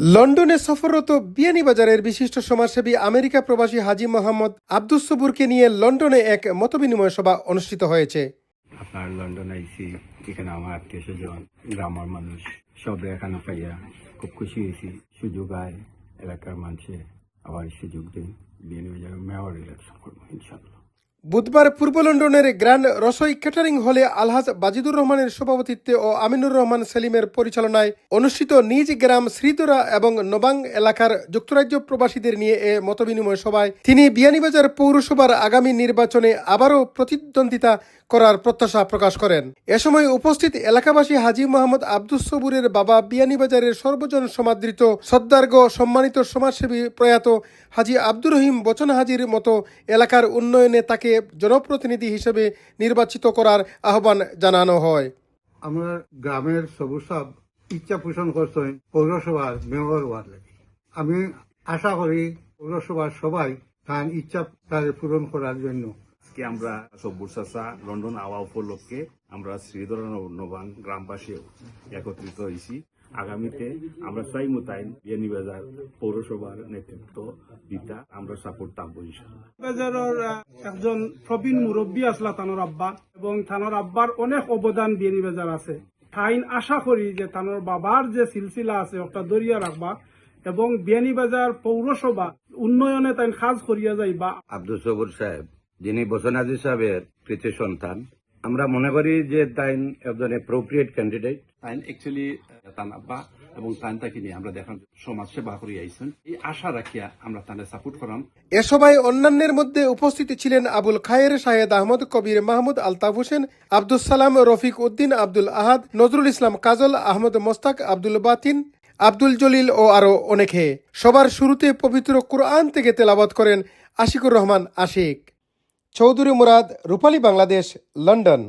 লন্ডনে সফররত বিয়ানীবাজারের বিশিষ্ট সমাজসেবী আমেরিকা প্রবাসী হাজী মোহাম্মদ আব্দুস সবুরকে নিয়ে লন্ডনে এক মতবিনিময় সভা অনুষ্ঠিত হয়েছে। আপনার লন্ডন আইসি, এখানে আমার আত্মীয় স্বজন, গ্রামের মানুষ সব এখানে পাইয়া খুব খুশি হয়েছি। সুযোগ আয় এলাকার মানুষে আবার সুযোগ দিন বিয়ানীবাজার মেয়র ইলেকশন করবো ইনশাল্লাহ। বুধবার পূর্ব লন্ডনের গ্র্যান্ড রসই ক্যাটারিং হলে আলহাজ বাজিদুর রহমানের সভাপতিত্বে ও আমিনুর রহমান সেলিমের পরিচালনায় অনুষ্ঠিত নিজ গ্রাম শ্রীদরা এবং নবাং এলাকার যুক্তরাজ্য প্রবাসীদের নিয়ে এ মতবিনিময় সভায় তিনি বিয়ানীবাজার পৌরসভার আগামী নির্বাচনে আবারও প্রতিদ্বন্দ্বিতা করার প্রত্যাশা প্রকাশ করেন। এ সময় উপস্থিত এলাকাবাসী হাজী মোহাম্মদ আব্দুস সবুরের বাবা বিয়ানীবাজারের সর্বজন সমাদৃত শ্রদ্ধার্ঘ সম্মানিত সমাজসেবী প্রয়াত হাজী আব্দুর রহিম বচন হাজির মতো এলাকার উন্নয়নে তাকে জনপ্রতিনিধি হিসেবে নির্বাচিত করার আহ্বান জানানো হয়। আমরা গ্রামের সবুজ সব ইচ্ছা পোষণ করছেন পৌরসভার মেয়র হওয়ার লাগে। আমি আশা করি পৌরসভার সবাই তার ইচ্ছা তাদের পূরণ করার জন্য আজকে আমরা সব্বুর চাচা লন্ডন আওয়া উপলক্ষে আমরা শ্রীধর নবাং গ্রামবাসী একত্রিত হয়েছি। আগামীতে আমরা চাই মোতায়েন বিয়ানীবাজার পৌরসভার নেতৃত্ব দিতা আমরা সাপোর্ট থাকবো ইনশাআল্লাহ। বাজারের একজন প্রবীণ মুরব্বী আসলা তানোর আব্বা, এবং তানোর আব্বার অনেক অবদান বিয়ানীবাজার আছে। তাইন আশা করি যে তানোর বাবার যে সিলসিলা আছে ওটা দরিয়া রাখবা এবং বিয়ানীবাজার পৌরসভা উন্নয়নে তাইন কাজ করিয়া যাইবা। আব্দুস সবুর সাহেব, যিনি বচন হাজি সাহেবের কৃতি সন্তান, আমরা মনে করি যে তাইন একজন অ্যাপ্রোপ্রিয়েট ক্যান্ডিডেট। তাইন অ্যাকচুয়ালি তান আব্বা এবং তাইন তাকে নিয়ে আমরা দেখার সমাজ সেবা করি আইছেন, এই আশা রাখিয়া আমরা তাদের সাপোর্ট করাম। এ সভায় অন্যান্যের মধ্যে উপস্থিত ছিলেন আবুল খায়ের, শাহেদ আহমদ, কবির মাহমুদ, আলতাফ হোসেন, আব্দুল সালাম, রফিক উদ্দিন, আব্দুল আহাদ, নজরুল ইসলাম কাজল, আহমদ মোস্তাক, আব্দুল বাতিন, আব্দুল জলিল ও আরো অনেকে। সবার শুরুতে পবিত্র কুরআন থেকে তেলাওয়াত করেন আশিকুর রহমান আশিক। চৌধুরী মুরাদ, রূপালী বাংলাদেশ, লন্ডন।